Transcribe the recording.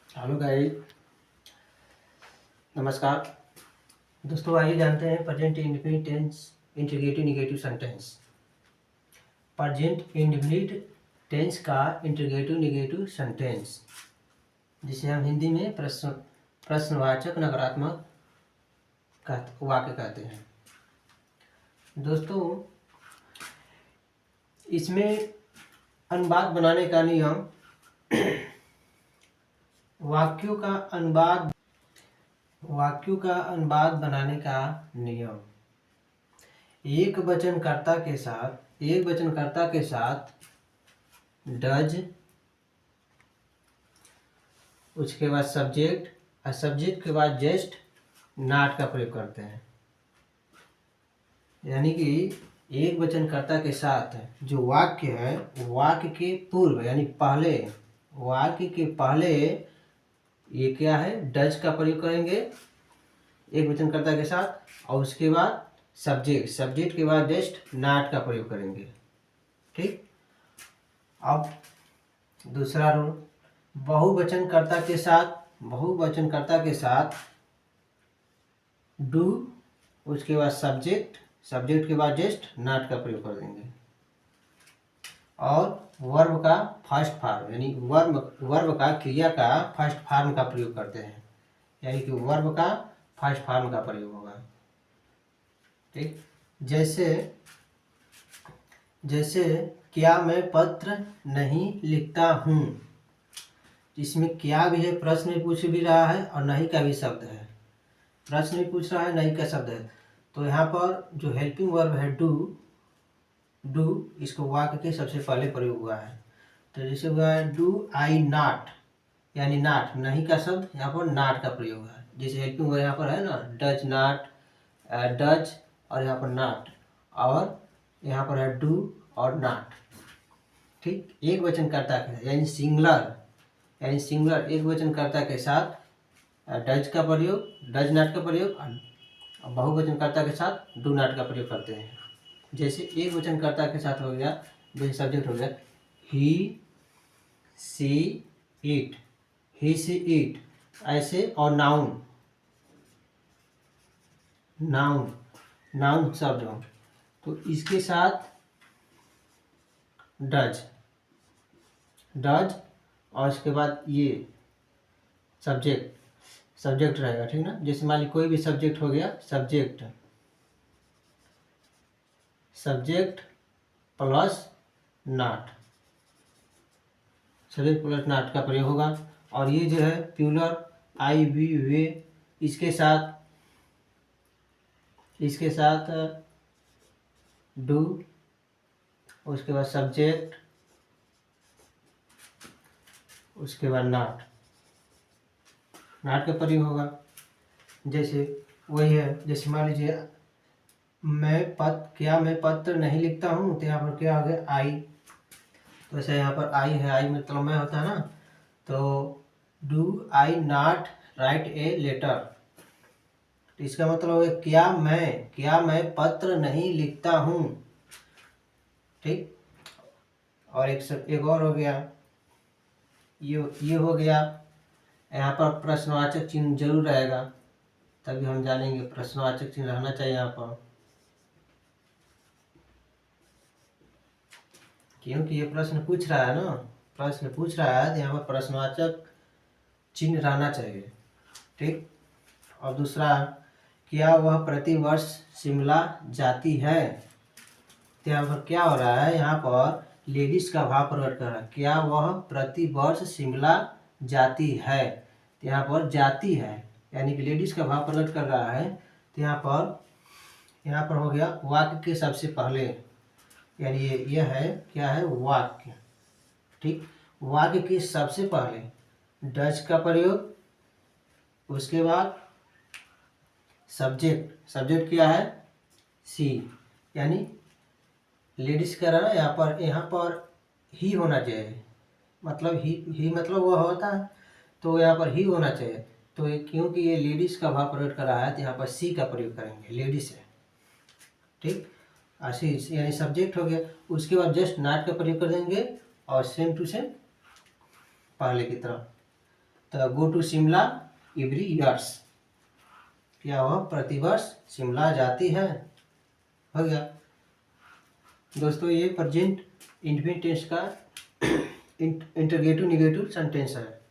Hello guys, नमस्कार दोस्तों। आइए जानते हैं present indefinite tense integrative negative sentence. Present indefinite tense का इंटीग्रेटिव नेगेटिव सेंटेंस, जिसे हम हिंदी में प्रश्नवाचक नकारात्मक वाक्य कहते हैं। दोस्तों, इसमें अनुवाद बनाने का नियम, वाक्यों का अनुवाद बनाने का नियम, एक वचनकर्ता के साथ डज, उसके बाद सब्जेक्ट और सब्जेक्ट के बाद जस्ट, नॉट का प्रयोग करते हैं। यानी कि एक वचनकर्ता के साथ जो वाक्य है, वाक्य के पूर्व यानी पहले, वाक्य के पहले ये क्या है, डज का प्रयोग करेंगे एक वचनकर्ता के साथ, और उसके बाद सब्जेक्ट के बाद जस्ट, नॉट का प्रयोग करेंगे। ठीक। अब दूसरा रूल, बहुवचनकर्ता के साथ डू, उसके बाद सब्जेक्ट के बाद जस्ट, नॉट का प्रयोग कर देंगे। और वर्ब का फर्स्ट फॉर्म यानी वर्ब का, क्रिया का फर्स्ट फॉर्म का प्रयोग करते हैं, यानी कि वर्ब का फर्स्ट फॉर्म का प्रयोग होगा। ठीक। जैसे क्या मैं पत्र नहीं लिखता हूँ, इसमें क्या भी है, प्रश्न भी पूछ भी रहा है और नहीं का भी शब्द है। प्रश्न भी पूछ रहा है, नहीं का शब्द है। तो यहाँ पर जो हेल्पिंग वर्ब है डू, इसको वाक्य के सबसे पहले प्रयोग हुआ है। तो जैसे हुआ है डू आई नॉट, यानी नॉट, नहीं का शब्द, यहाँ पर नॉट का प्रयोग है। जैसे हेल्पिंग वर्ब यहाँ पर है ना, डज नॉट, डज और यहाँ पर नॉट, और यहाँ पर है डू और नॉट। ठीक। एक वचनकर्ता के यानी सिंगुलर एक वचनकर्ता के साथ डज का प्रयोग, डज नॉट का प्रयोग, और बहुवचनकर्ता के साथ डू नॉट का प्रयोग करते हैं। जैसे एक वचनकर्ता के साथ हो गया, जैसे सब्जेक्ट हो गया ही सी इट, ऐसे, और नाउन शब्द हो तो इसके साथ डज, और उसके बाद ये सब्जेक्ट रहेगा। ठीक ना। जैसे मान ली कोई भी सब्जेक्ट हो गया, subject plus not, subject plus not का प्रयोग होगा। और ये जो है प्लूरल आई वी वे, इसके साथ डू, उसके बाद सब्जेक्ट, उसके बाद नॉट का प्रयोग होगा। जैसे वही है, जैसे मान लीजिए क्या मैं पत्र नहीं लिखता हूँ, तो यहाँ पर क्या हो गया, आई। तो ऐसा यहाँ पर आई है, आई मतलब मैं होता है ना। तो do I not write a letter, तो इसका मतलब है क्या मैं पत्र नहीं लिखता हूँ। ठीक। और एक और हो गया, ये हो गया। यहाँ पर प्रश्नवाचक चिन्ह जरूर रहेगा, तभी हम जानेंगे प्रश्नवाचक चिन्ह रहना चाहिए यहाँ पर, क्योंकि ये प्रश्न पूछ रहा है ना, तो यहाँ पर प्रश्नवाचक चिन्ह रहना चाहिए। ठीक। और दूसरा, क्या वह प्रतिवर्ष शिमला जाती है, तो यहाँ पर क्या हो रहा है, यहाँ पर लेडीज का भाव प्रकट कर रहा है। क्या वह प्रतिवर्ष शिमला जाती है, तो यहाँ पर जाती है यानी कि लेडीज का भाव प्रकट कर रहा है। तो यहाँ पर हो गया वाक्य के सबसे पहले, यानी ये है क्या है, वाक्य। ठीक। वाक्य के सबसे पहले डज का प्रयोग, उसके बाद सब्जेक्ट क्या है, सी, यानी लेडीज का रहा, यहाँ पर ही होना चाहिए, मतलब ही मतलब वह होता है, तो यहाँ पर ही होना चाहिए। तो क्योंकि ये लेडीज का भाव प्रकट कर रहा है, तो यहाँ पर सी का प्रयोग करेंगे, लेडीज है। ठीक। आशीष यानी सब्जेक्ट हो गया। उसके बाद जस्ट नॉट का प्रयोग कर देंगे और सेम टू सेम पहले की तरह। तो go to Shimla every years, क्या हुआ, प्रतिवर्ष शिमला जाती है, हो गया। दोस्तों ये प्रेजेंट इंडेफिनिट टेंस का इंटरोगेटिव नेगेटिव सेंटेंस है।